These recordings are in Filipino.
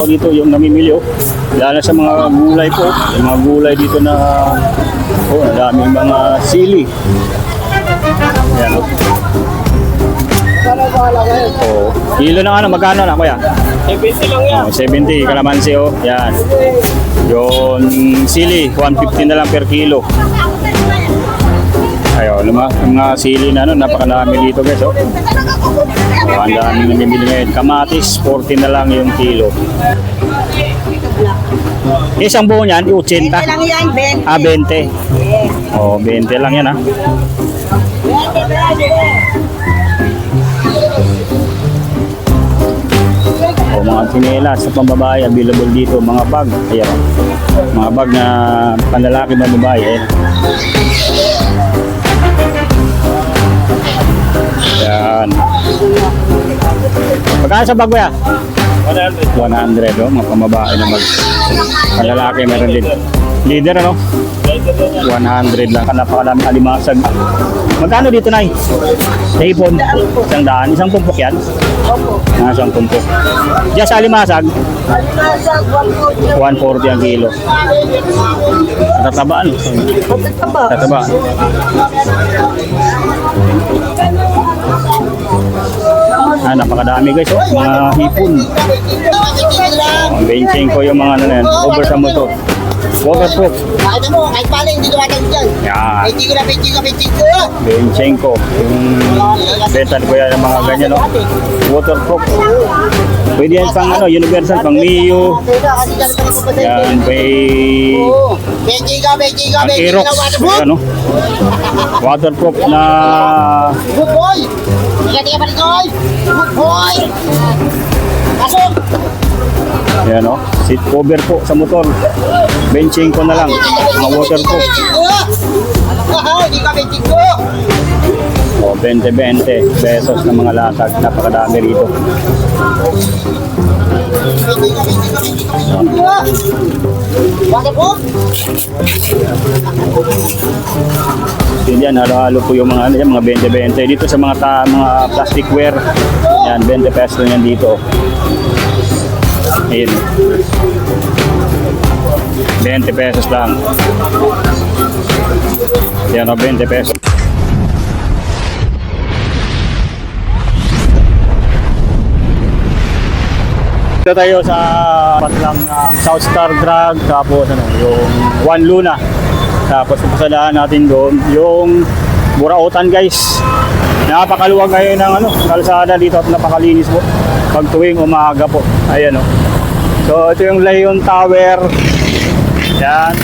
Dito yung namimili lalo sa mga gulay po, yung mga gulay dito na daming mga sili. Yan kilo na magkano na kuya? 70 lang yan. 70 kalamansi yan. Yung sili 150 na lang per kilo. Ayun, mga sili na napakarami dito guys ang daming namimili ngayon. Kamatis 40 na lang yung kilo. Isang buo niyan, 80. 20 lang yan, 20. 20. 20 lang yan mga tsinelas sa pambabae available dito, mga bag. Ayan. Mga bag na panlalaki na babae. Yan. Pagkano sa bag ya? 100 mga pambabae na bag. Panlalaki meron din. Leader 100 lang. Napakalaming alimasag. Magkano dito na sa hipon? 100. Isang tumpok yan? Isang tumpok. Diyan sa alimasag? 140 ang kilo. Tatabaan. Tatabaan. Napakadami guys mga hipon. Ang benching ko yung mga yan, over sa motor. Waterproof. Ano mo, kahit pala hindi dumatag dyan. Yan. Benching ko. Benching ko. Yung betan ko yan ng mga ganyan waterproof. Pwede yan pang universal, pang Mio. Yan, Benching ka. ang Aerox. Waterproof na Good boy. Tiga pa rin, boy. Good boy. Pasok. yan seat cover po sa motor. Benching ko na lang. Mga waterproof. Hindi ka benching ko. 20 pesos na mga latag. Napakadami rito. Waterproof. Yan, halo-halo po yung mga 20 dito sa mga plasticware. Yan, 20 pesos yan dito. Ayun. 20 pesos lang. Yan 20 pesos. Dito tayo sa patlang ng South Star Drug, tapos yung One Luna. Tapos pupuntahan natin doon yung Burautan guys. Napakaluwag ngayon ng kalsada dito at napakalinis po pag tuwing umaga po. Ayan So ito yung Leon Tower. Yan.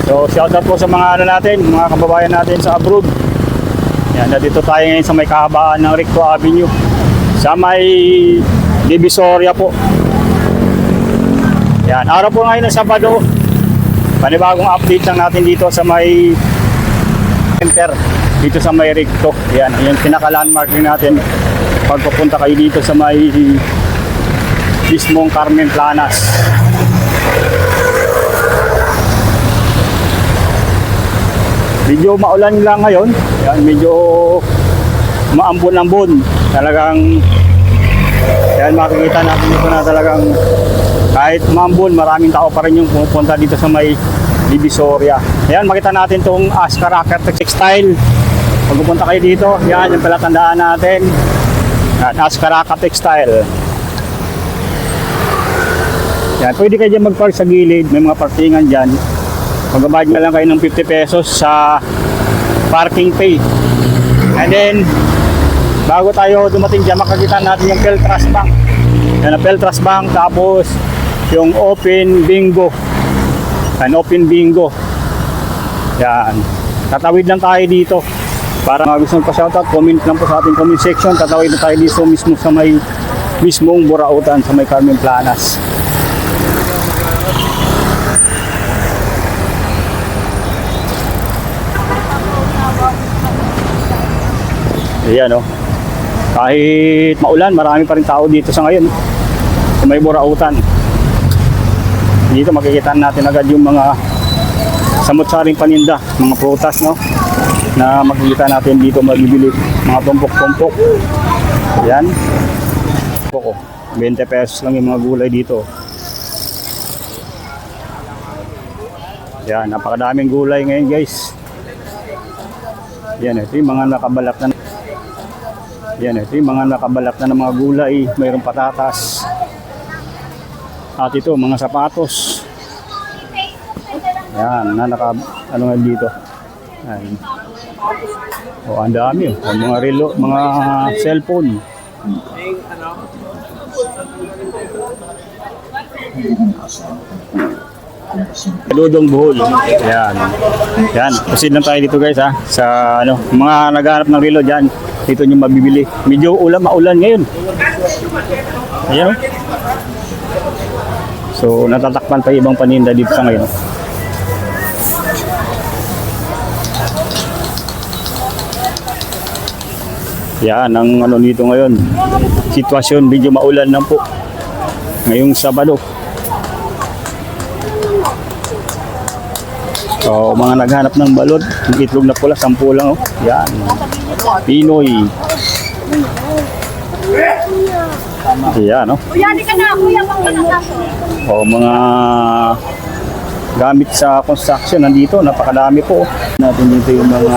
So shout out po sa mga natin, mga kababayan natin sa abroad. Yan, dito tayo ngayon sa may kahabaan ng Recto Avenue. Sa may Divisoria po. Yan, araw po ngayon ng Sabado. Panibagong update lang natin dito sa may center, dito sa may Recto. Yan, yung pinaka-landmark natin pagpupunta kayo dito sa may mismong Carmen Planas. Medyo maulan lang ngayon. Yan, medyo maambon-ambon. Talagang yan, makikita natin dito na talagang kahit maambon, maraming tao pa rin yung pumupunta dito sa may Divisoria. Ayan, makita natin itong Ascaraca Textile. Pag pupunta kayo dito, yan yung palatandaan natin. Yan, Ascaraca Textile. Yan, pwede kayo dyan mag-park sa gilid. May mga parkingan dyan. Magbabayad na lang kayo ng 50 pesos sa parking fee. And then, bago tayo dumating dyan, makakita natin yung Peltras Bank. Yan ang Peltras Bank, tapos yung Open Bingo. Yan, Open Bingo. Yan. Tatawid lang tayo dito. Para gusto nyo pa-shoutout, comment lang po sa ating comment section. Tatawid na tayo dito mismo sa may mismong Burautan, sa may Carmen Planas. Ayan kahit maulan, marami pa rin tao dito sa ngayon sa may Burautan. Dito makikita natin agad yung mga samot-saring paninda, mga prutas na makikita natin dito mabibili, mga tumpok-tumpok. Ayan. 20 pesos lang yung mga gulay dito. Yan, napakadaming gulay ngayon guys. Yan, ito yung mga nakabalat na. Yan, ito yung mga nakabalat na ng mga gulay. Mayroong patatas. At ito, mga sapatos. Yan, ano nga dito. Yan. O, ang dami. O, mga relo, mga cellphone. Dudong Bohol. Yan. Yan. Proceed lang tayo dito guys ha. Sa ano, mga naghahanap ng relo dyan. Dito nyo mabibili. Medyo maulan ngayon. Ayan o. So natatakpan pa ibang paninda dito sa ngayon. Yan ang ano dito ngayon. Sitwasyon medyo maulan lang po. Ngayong Sabado. So, mga naghanap ng balot, yung itlog na pula, 10 lang oh. Yan. Pinoy. Yan oh. Kuya, di ka na. Kuya, pang pinakaso. O, mga gamit sa construction nandito, napakadami po. Natin dito yung mga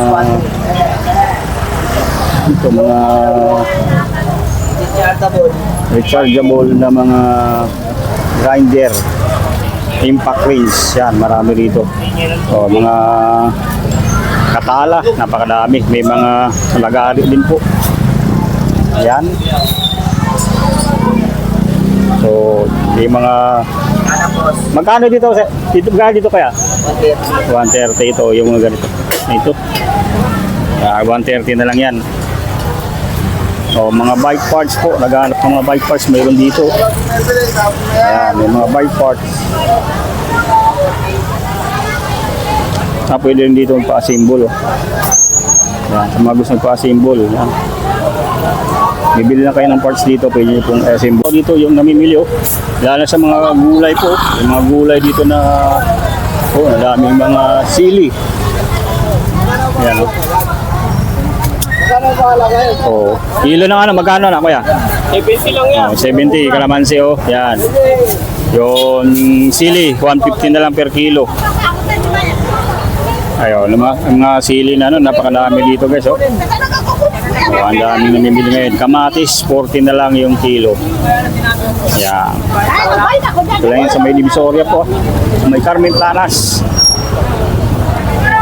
rechargeable na mga grinder. Impact range, yan, marami rito. O, mga katala, napakadami. May mga lagari din po. Yan. So, may mga... Magkano dito? Magkano dito kaya? 130 ito, yung mga ganito. Ito. 130 na lang yan. So, mga bike parts po, naghahanap ng mga bike parts, mayroon dito. Ayan, may mga bike parts. Pwede rin dito pa-assemble. Oh. Ayan, sa mga gusto pa-assemble. Ayan. Bibili na kayo ng parts dito, pwede nyo pong assemble. Dito yung namimili, oh. Lalo sa mga gulay po. Yung mga gulay dito na, oh, nadaming mga sili. Ayan, oh. Oh, kilo na ano, magkano na kuya? 70 lang yan. Oh, 70 kalamansi oh. Yan. Yung sili 150 na lang per kilo. Ayun, mga sili na ano, napakadami dito guys oh. Oh, ang daming namimili ngayon. Kamatis 40 na lang yung kilo. Yan. Ito lang yun sa may Divisoria po. May Carmen Planas.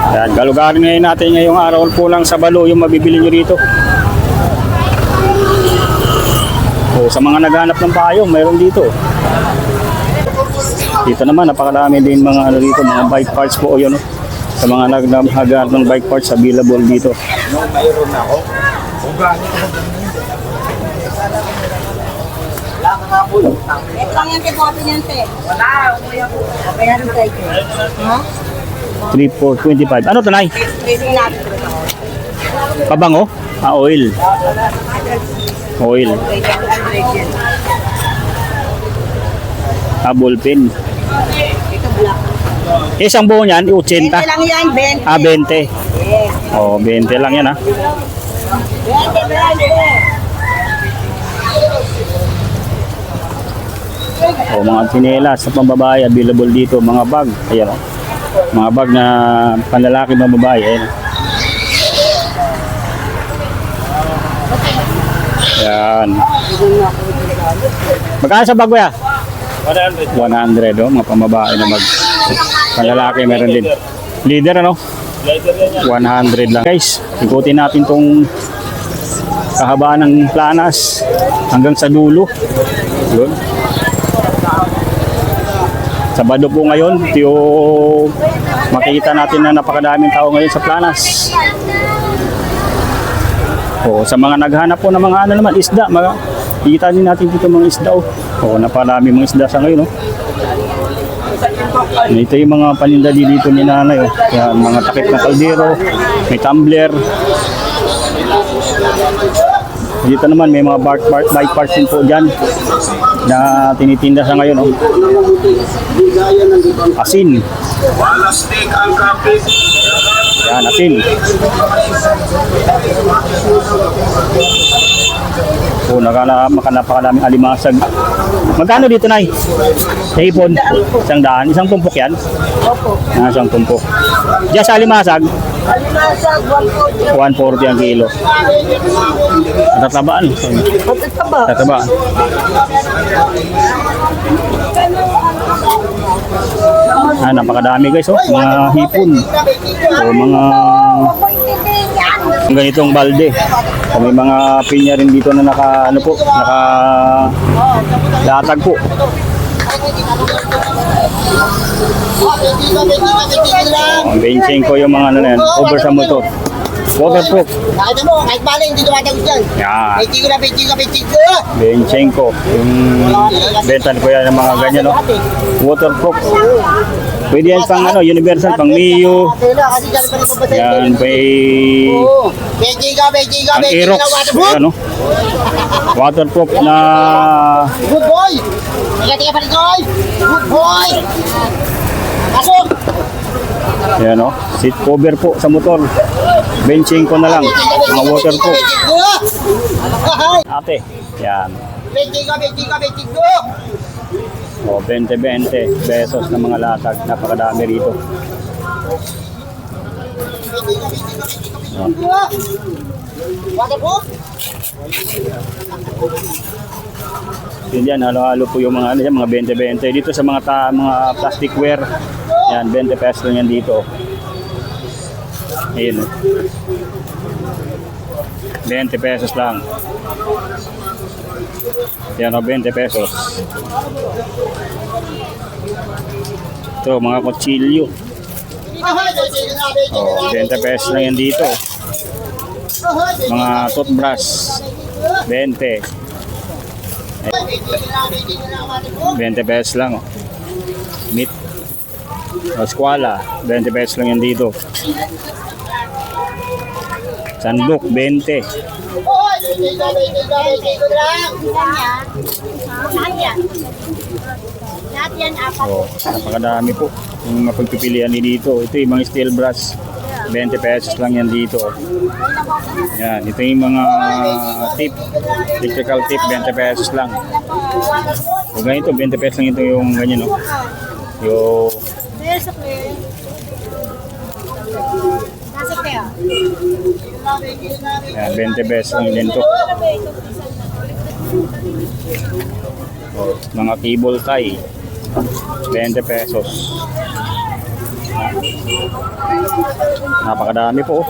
Yan, galugarin ngayon natin ngayong araw po ng Sabado yung mabibili nyo rito. O, sa mga naghanap ng payong, mayroon dito. Dito naman, napakadami din mga ano dito, mga bike parts po o yun. Sa mga naghanap ng bike parts, available dito. Mayroon ako. Ito lang yan, tipote niyan, te. Wala, kuya po. Kaya rin tayo. Ha? 3,425. Ano to, Nay? Tracing natin. Pabango? Ah, oil. Oil. Ah, ballpen. Ito black. Isang buo niyan, 80. 20 lang yan, 20. Ah, 20. Yes. Oh, 20 lang yan, ha. 20. O, mga tsinelas sa pambabae, available dito. Mga bag. Ayan, oh. Mga bag na panlalaki ng babae. Ayan. Yan. Magkano sa bag ya? 100. 100 oh, mga pambabae na bag. Panlalaki meron din. Leader ano? 100 lang. Guys, ikutin natin tong kahabaan ng Planas hanggang sa dulo. Yun. Sabado po ngayon, yung makikita natin na napakadaming tao ngayon sa Planas. O, sa mga naghanap po ng mga ano naman, isda, makikita din natin dito mga isda. O, napakarami mga isda sa ngayon. Ito yung mga paninda dito ni nanay. Yan, mga takip na kaldero, may tumbler. Dito naman may mga bike parts din po dyan na tinitinda sa ngayon. Oh. Asin. Yan, asin. O, napakalaming alimasag. Magkano dito, Nay? Sa hipon? 100. Isang tumpok yan? Opo. Isang tumpok. Diyan sa alimasag, Alimasag, 140. 140 ang kilo. Tatabaan. Matitaba. Tatabaan. Napakadami guys, oh. Mga hipon. O, mga ganitong balde. O, may mga pinya rin dito na naka latag po. Ang 25 yung mga ano na yan, over sa motor. Waterproof. Nakita mo, kahit bala hindi tumatagod yan. Yan. 25. 25. Yung bentan ko yan ng mga ganyan, no? Waterproof. Pwede yan pang ano, universal, pang Mio. Kasi dyan pa rin ko ba sa'yo? Yan, may Oo. 25. ang Aerox. Ayan, no? Waterproof na Good boy! Tiga pa rin, Koy! Good boy! Pasok! yan, no? Seat cover po sa motor. Benching ko na lang. Mga waterproof. Ate, yan. 25. O, 20 pesos na mga latag. Napakadami rito. Waterproof? Yun yan, halo-halo po yung mga, ano yan, mga 20 dito sa mga mga plasticware. Yan, 20 pesos lang yan dito. Ayun. 20 pesos lang. Yan o, 20 pesos. Ito, mga kutsilyo. O, 20 pesos lang yan dito. Mga toothbrush. 20. 20 pesos lang. Meat. O, skwala. 20 pesos lang yan dito. Sandok, 20. Lahat yan, apat. Oh, napakadami po. Yung mapagpipilian ni dito. Ito yung mga steel brush. 20 pesos lang yan dito. Yan, ito yung mga tip. Electrical tip, 20 pesos lang. O ganito, 20 pesos lang ito yung ganyan, no? Yung Nasa clear. Nasa clear. yan, 20 pesos lang din to. O, mga cable tie. 20 pesos. Napakadami po.